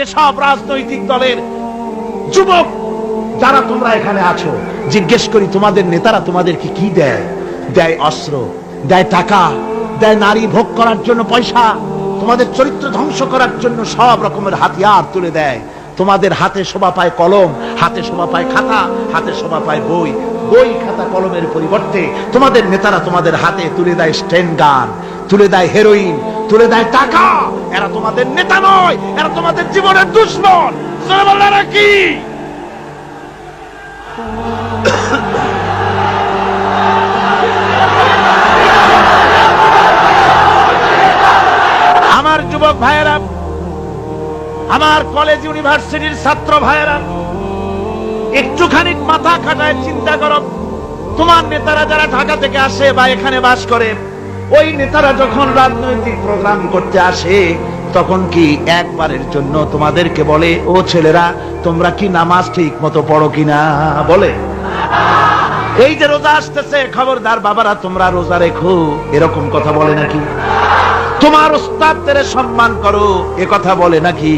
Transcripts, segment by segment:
যে সব রাজনৈতিক দলের যুবক যারা তোমরা এখানে আছো, জিজ্ঞেস করি তোমাদের নেতারা তোমাদেরকে কি দেয়? দেয় অস্ত্র, দেয় টাকা, দেয় নারী ভোগ করার জন্য পয়সা, তোমাদের চরিত্র ধ্বংস করার জন্য সব রকমের হাতিয়ার তুলে দেয়। তোমাদের হাতে শোভা পায় কলম, হাতে শোভা পায় খাতা, হাতে শোভা পায় বই। বই খাতা কলমের পরিবর্তে তোমাদের নেতারা তোমাদের হাতে তুলে দেয় স্টেন গান, তুলে দেয় হেরোইন, তুলে দেয় টাকা। এরা তোমাদের নেতা নয়, এরা তোমাদের জীবনের দুশ্মন। কি আমার যুবক ভাইয়েরা, আমার কলেজ ইউনিভার্সিটির ছাত্র ভাইয়েরা, একটুখানি মাথা খাটায় চিন্তা করো। তোমার নেতারা যারা ঢাকা থেকে আসে বা এখানে বাস করে, ওই নেতারা যখন রাজনৈতিক প্রোগ্রাম করতে আসে, তখন কি একবারের জন্য তোমাদেরকে বলে, ও ছেলেরা তোমরা কি নামাজ ঠিক মতো পড়ো কিনা? বলে? এই যে রোজা আসতেছে, খবরদার বাবারা তোমরা রোজা রেখো, এরকম কথা বলে নাকি? তোমার ওস্তাদদের সম্মান করো, এ কথা বলে নাকি?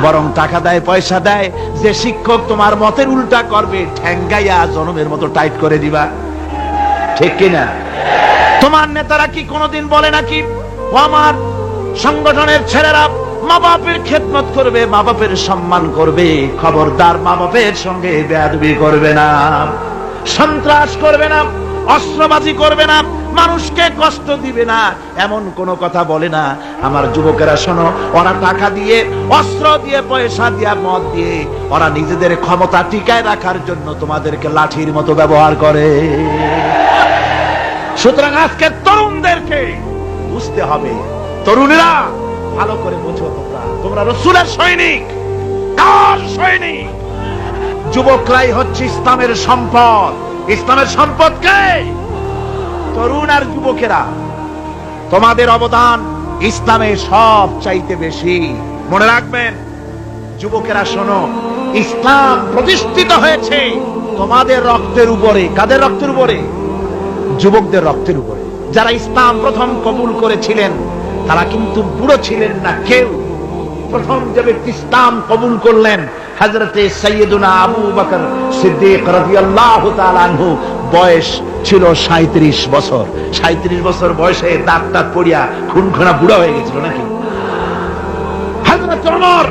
বরং টাকা দেয়, পয়সা দেয়। যে শিক্ষক তোমার মতের উল্টা করবে, ঠ্যাঙ্গাইয়া জনমের মতো টাইট করে দিবা। ঠিক কিনা? তোমার নেতারা কি কোনোদিন বলে নাকি, ও আমার সংগঠনের ছেলেরা মা বাপের খেদমত করবে, মা বাপের সম্মান করবে, খবরদার মা বাপের সঙ্গে বেয়াদবি করবে না, সন্ত্রাস করবে না, অস্ত্রবাজি করবে না, মানুষকে কষ্ট দিবে না, এমন কোন কথা বলে না? আমার যুবকেরা শোনো, ওরা টাকা দিয়ে, অস্ত্র দিয়ে, পয়সা দিয়ে, মদ দিয়ে ওরা নিজেদের ক্ষমতা টিকায় রাখার জন্য তোমাদেরকে লাঠির মতো ব্যবহার করে। সুতরাং আজকে তরুণদেরকে বুঝতে হবে, তরুণেরা ভালো করে বুঝো, তোমরা রাসূলের সৈনিক। কার সৈনিক? যুবকরাই হচ্ছে ইসলামের সম্পদ। ইসলামের সম্পদ কে? তরুণ আর যুবকেরা। তোমাদের অবদান ইসলামে সব চাইতে বেশি। মনে রাখবেন যুবকেরা, শোনো, ইসলাম প্রতিষ্ঠিত হয়েছে তোমাদের রক্তের উপরে। কাদের রক্তের উপরে? যুবকদের রক্তের উপরে। যারা ইসলাম প্রথম কবুল করেছিলেন তারা কিন্তু বুড়ো ছিলেন না কেউ। প্রথম যে ব্যক্তি ইসলাম কবুল করলেন, হযরতে সাইয়্যিদুনা আবু বকর সিদ্দিক রাদিয়াল্লাহু তাআলা আনহু, বয়স ছিল 37 বছর। 37 বছর বয়সে দাঁত টাত পড়িয়া খুনখানা বুড়া হয়ে গেছিল নাকি? হযরত ওমর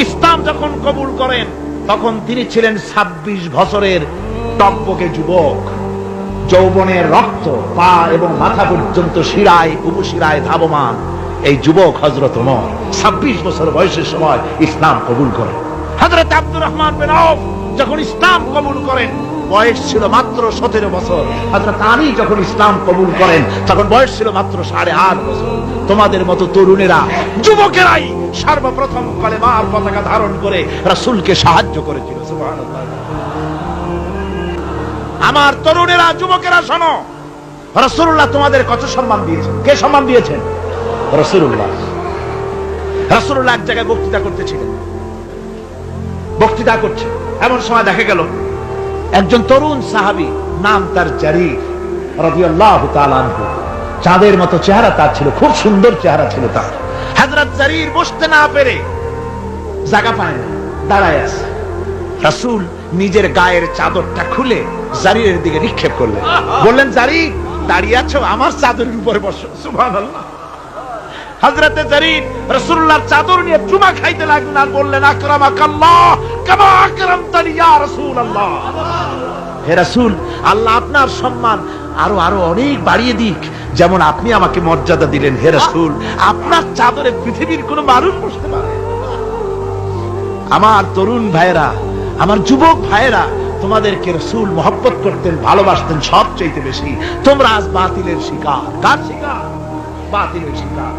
ইসলাম যখন কবুল করেন তখন তিনি ছিলেন 26 বছরের টকবকে যুবক। যৌবনের রক্ত পা এবং মাথা পর্যন্ত শিরায় উপশিরায় ধাবমান এই যুবক হযরত ওমর 26 বছর বয়সের সময় ইসলাম কবুল করেন। হযরত আব্দুর রহমান বিন আউফ যখন ইসলাম কবুল করেন বয়স ছিল মাত্র 17 বছর। হযরত আলী যখন ইসলাম কবুল করেন তখন বয়স ছিল মাত্র 8.5 বছর। তোমাদের মতো তরুণেরা, যুবকেরাই সর্বপ্রথম কলেমার পতাকা ধারণ করে রাসূলকে সাহায্য করেছিল। সুবহানাল্লাহ। আমার তরুণেরা, যুবকেরা শোনো, রাসূলুল্লাহ তোমাদের কত সম্মান দিয়েছেন। কে সম্মান দিয়েছেন? রাসূলুল্লাহ। রাসূলুল্লাহ এক জায়গায় বক্তৃতা করতেছিলেন, বক্তৃতা করছে, এমন সময় দেখা গেল একজন তরুণ সাহাবী, নাম তার জারীর রাদিয়াল্লাহু তাআলা আনহু। চাঁদের মতো চেহারা তার ছিল, খুব সুন্দর চেহারা ছিল তার। হযরত জারীর বসতে না পেরে জায়গা পায় না, দাঁড়ায় আছে। রাসূল নিজের গায়ের চাদরটা খুলে জারীরের দিকে নিক্ষেপ করলেন, বললেন, জারীর দাঁড়িয়ে আছো, আমার চাদরের উপরে বসো। সুবহানাল্লাহ। হযরতে জারীর রাসূলুল্লাহর চাদর নিয়ে চুমা খাইতে লাগলেন আর বললেন, আকরামাকাল্লাহ কামা আকরামতানি ইয়া রাসূলুল্লাহ। হে রাসূল, আল্লাহ আপনার সম্মান আরো আরো অনেক বাড়িয়ে দিক, যেমন আপনি আমাকে মর্যাদা দিলেন। হে রাসূল, আপনার চাদরে পৃথিবীর কোন মানুষ বসতে পারে? আমার তরুণ ভাইয়েরা, আমার যুবক ভাইয়েরা, তোমাদেরকে রাসূল মহব্বত করতেন, ভালোবাসতেন সবচেয়ে বেশি। তোমরা আজ বাতিলের শিকার। কার শিকার? বাতিলের শিকার।